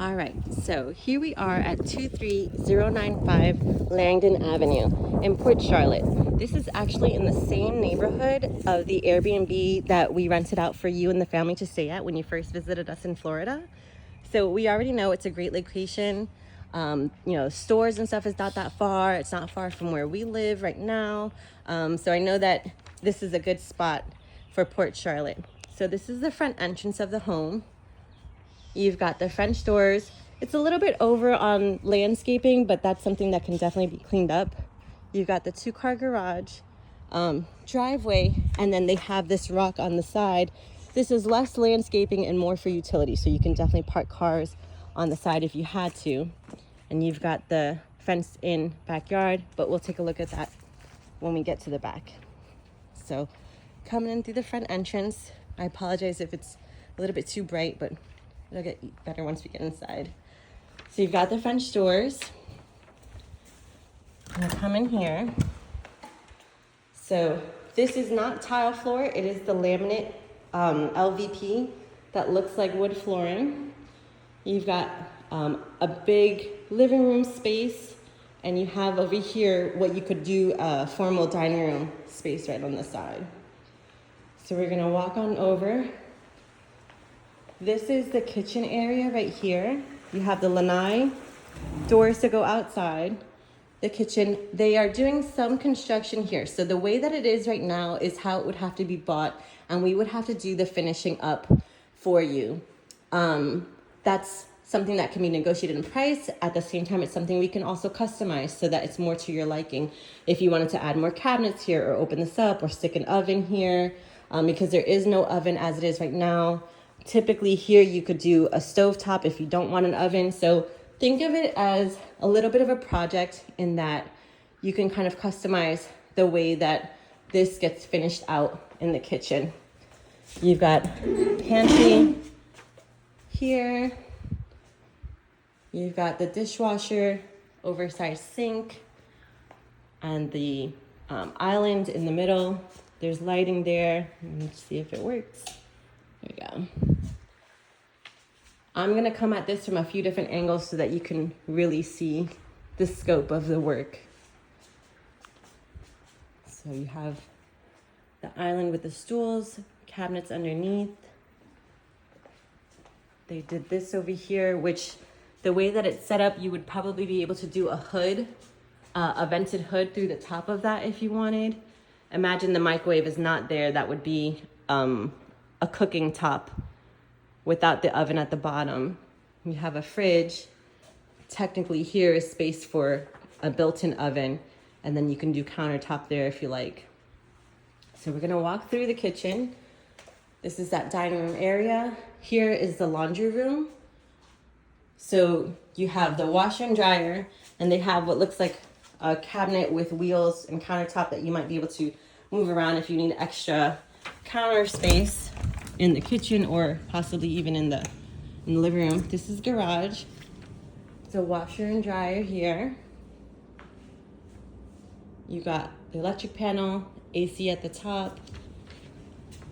All right, so here we are at 23095 Langdon Avenue in Port Charlotte. This is actually in the same neighborhood of the Airbnb that we rented out for you and the family to stay at when you first visited us in Florida. So we already know it's a great location. Stores and stuff is not that far. It's not far from where we live right now. So I know that this is a good spot for Port Charlotte. So this is the front entrance of the home. You've got the French doors. It's a little bit over on landscaping, but that's something that can definitely be cleaned up. You've got the 2-car garage, driveway, and then they have this rock on the side. This is less landscaping and more for utility, so you can definitely park cars on the side if you had to. And you've got the fenced-in backyard, but we'll take a look at that when we get to the back. So coming in through the front entrance, I apologize if it's a little bit too bright, but it'll get better once we get inside. So you've got the French doors. I'm gonna come in here. So this is not tile floor, it is the laminate LVP that looks like wood flooring. You've got a big living room space, and you have over here what you could do a formal dining room space right on the side. So we're gonna walk on over. This is the kitchen area right here. You have the lanai, doors to go outside, the kitchen. They are doing some construction here. So the way that it is right now is how it would have to be bought, and we would have to do the finishing up for you. That's something that can be negotiated in price. At the same time, it's something we can also customize so that it's more to your liking. If you wanted to add more cabinets here or open this up or stick an oven here, because there is no oven as it is right now. Typically here you could do a stovetop if you don't want an oven. So think of it as a little bit of a project in that you can kind of customize the way that this gets finished out in the kitchen. You've got pantry here. You've got the dishwasher, oversized sink, and the island in the middle. There's lighting there. Let's see if it works. There we go. I'm gonna come at this from a few different angles so that you can really see the scope of the work. So you have the island with the stools, cabinets underneath. They did this over here, which the way that it's set up, you would probably be able to do a hood, a vented hood through the top of that if you wanted. Imagine the microwave is not there. That would be a cooking top without the oven at the bottom. You have a fridge. Technically here is space for a built-in oven, and then you can do countertop there if you like. So we're gonna walk through the kitchen. This is that dining room area. Here is the laundry room. So you have the washer and dryer, and they have what looks like a cabinet with wheels and countertop that you might be able to move around if you need extra counter space in the kitchen or possibly even in the living room. This is garage. It's a washer and dryer here. You got the electric panel, AC at the top,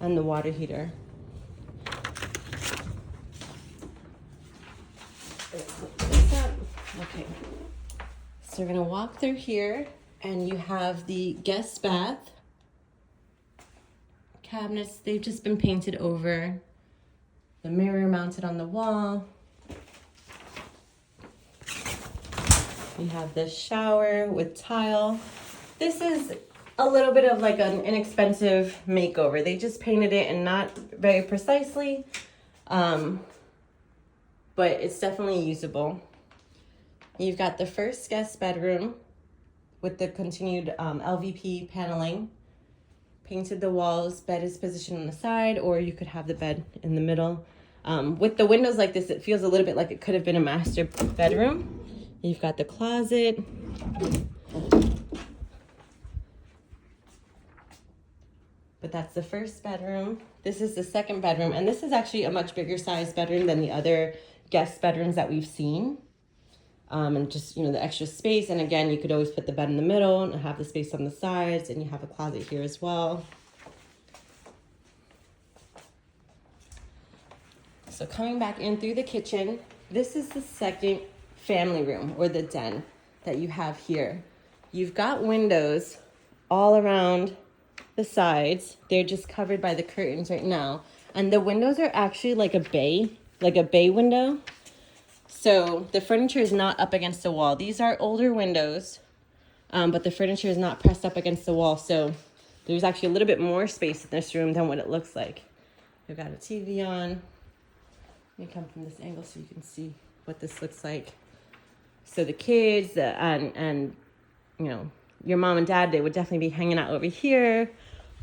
and the water heater. Okay, so we're gonna walk through here, and you have the guest bath. Cabinets, they've just been painted over. The mirror mounted on the wall. You have the shower with tile. This is a little bit of like an inexpensive makeover. They just painted it and not very precisely, but it's definitely usable. You've got the first guest bedroom with the continued LVP paneling. Painted the walls, bed is positioned on the side, or you could have the bed in the middle. With the windows like this, it feels a little bit like it could have been a master bedroom. You've got the closet. But that's the first bedroom. This is the second bedroom, and this is actually a much bigger size bedroom than the other guest bedrooms that we've seen. And just, the extra space. And again, you could always put the bed in the middle and have the space on the sides, and you have a closet here as well. So coming back in through the kitchen, this is the second family room or the den that you have here. You've got windows all around the sides. They're just covered by the curtains right now. And the windows are actually like a bay window. So the furniture is not up against the wall. These are older windows, but the furniture is not pressed up against the wall. So there's actually a little bit more space in this room than what it looks like. We've got a TV on. Let me come from this angle so you can see what this looks like. So the kids and you know, your mom and dad, they would definitely be hanging out over here,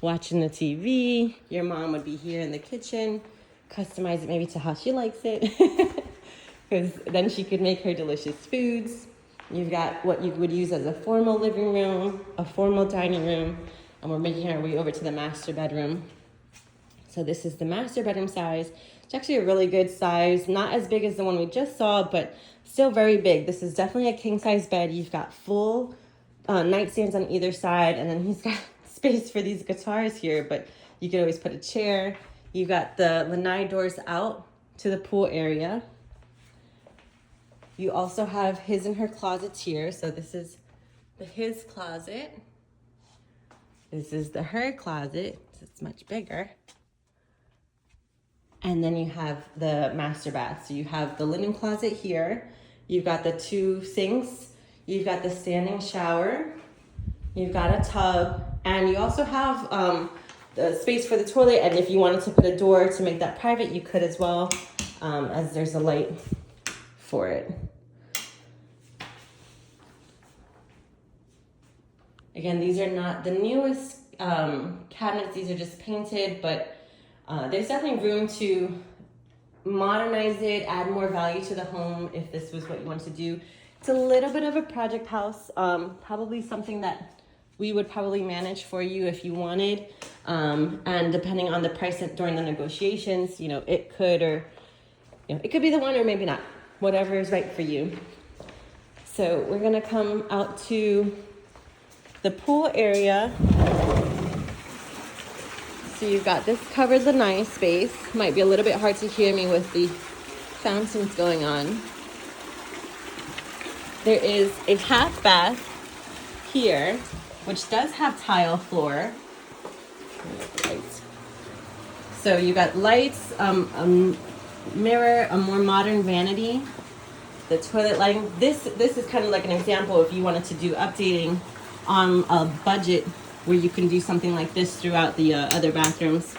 watching the TV. Your mom would be here in the kitchen, customize it maybe to how she likes it, because then she could make her delicious foods. You've got what you would use as a formal living room, a formal dining room, and we're making our way over to the master bedroom. So this is the master bedroom size. It's actually a really good size, not as big as the one we just saw, but still very big. This is definitely a king size bed. You've got full nightstands on either side, and then he's got space for these guitars here, but you could always put a chair. You've got the lanai doors out to the pool area. You also have his and her closets here. So this is the his closet. This is the her closet. It's much bigger. And then you have the master bath. So you have the linen closet here. You've got the 2 sinks. You've got the standing shower. You've got a tub. And you also have the space for the toilet. And if you wanted to put a door to make that private, you could as well, as there's a light for it. Again, these are not the newest cabinets. These are just painted, but there's definitely room to modernize it, add more value to the home if this was what you wanted to do. It's a little bit of a project house, probably something that we would probably manage for you if you wanted. And depending on the price during the negotiations, you know, it could, or you know, it could be the one or maybe not, whatever is right for you. So we're gonna come out to the pool area. So you've got this covered lanai space. Might be a little bit hard to hear me with the fountains going on. There is a half bath here, which does have tile floor. So you got lights, a mirror, a more modern vanity, the toilet lighting. This is kind of like an example if you wanted to do updating on a budget where you can do something like this throughout the other bathrooms.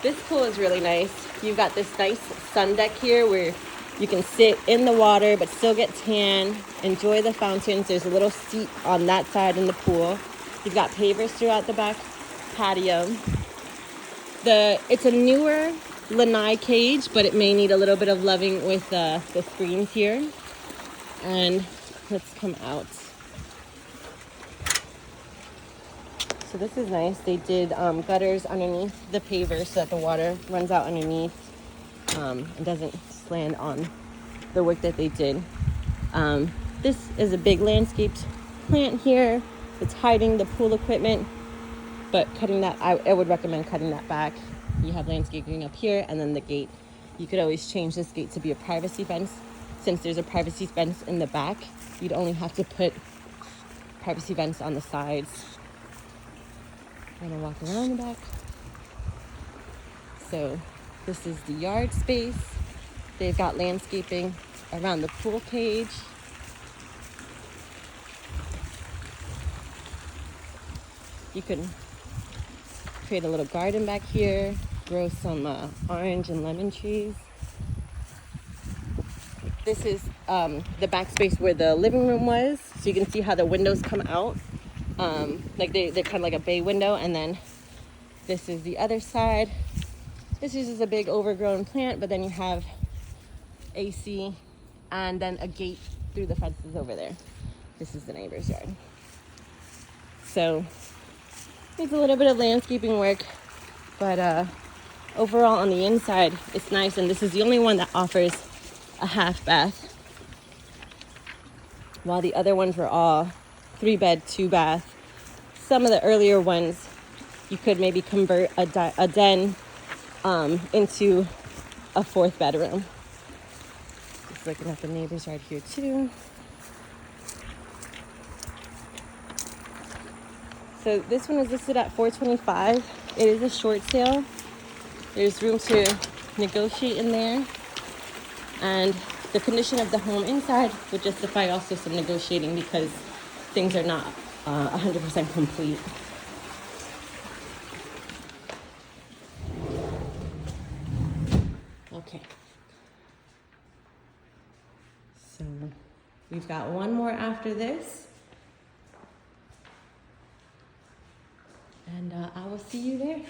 This pool is really nice. You've got this nice sun deck here where you can sit in the water but still get tan, enjoy the fountains. There's a little seat on that side in the pool. You've got pavers throughout the back patio. It's a newer lanai cage, but it may need a little bit of loving with the screens here. And let's come out. So this is nice. They did gutters underneath the paver so that the water runs out underneath and doesn't land on the work that they did. This is a big landscaped plant here. It's hiding the pool equipment, but cutting that, I would recommend cutting that back. You have landscaping up here and then the gate. You could always change this gate to be a privacy fence. Since there's a privacy fence in the back, you'd only have to put privacy fence on the sides. I'm gonna walk around the back. So this is the yard space. They've got landscaping around the pool cage. You can create a little garden back here, grow some orange and lemon trees. This is the back space where the living room was. So you can see how the windows come out. Like they're kind of like a bay window, and then this is the other side. This is just a big overgrown plant, but then you have AC and then a gate through the fences over there. This is the neighbor's yard. So it's a little bit of landscaping work, but overall on the inside, it's nice. And this is the only one that offers a half bath, while the other ones were all 3-bed, 2-bath. Some of the earlier ones, you could maybe convert a den into a 4th bedroom. Just looking at the neighbors right here too. So this one is listed at $425. It is a short sale. There's room to negotiate in there. And the condition of the home inside would justify also some negotiating because things are not 100% complete. Okay. So we've got one more after this. And I will see you there.